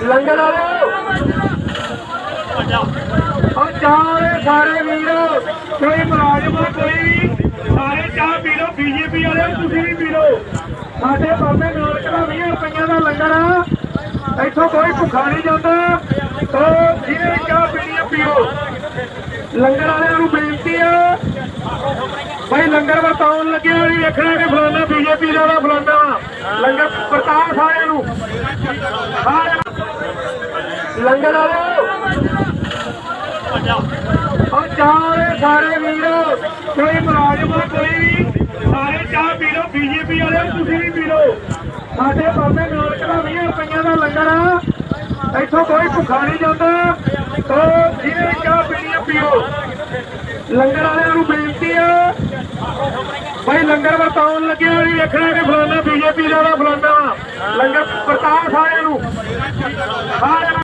लंगर वाले और चाहे सारे वीर कोई मुलाजम कोई भी सारे चाह पी लो बीजेपी वाले तुम भी पी लो साढ़े बाबे नानक का 20 रुपये का लंगर आ इतों कोई भुखा नहीं जाता तो जिन्हें चाह पीनी है पियो लंगर वाले बेनती है भाई लंगर वरताउन लगे नहीं देखना कि फलाना बीजेपी का फलाना लंगर वरता सारे लंगर वाले और चाहे सारे वीर कोई मुलाजम कोई भी सारे चाह पी लो बीजेपी वाले तुम भी पी लो साढ़े बाबे नानक का 20 रुपये का लंगर आ इतों कोई भुखा नहीं जाता तो जिन्हें चाह पीनी है पियो लंगर वाले बेनती है भाई लंगर वरताउन लगे नहीं देखना कि फलाना बीजेपी का फलाना लंगर वरता सारे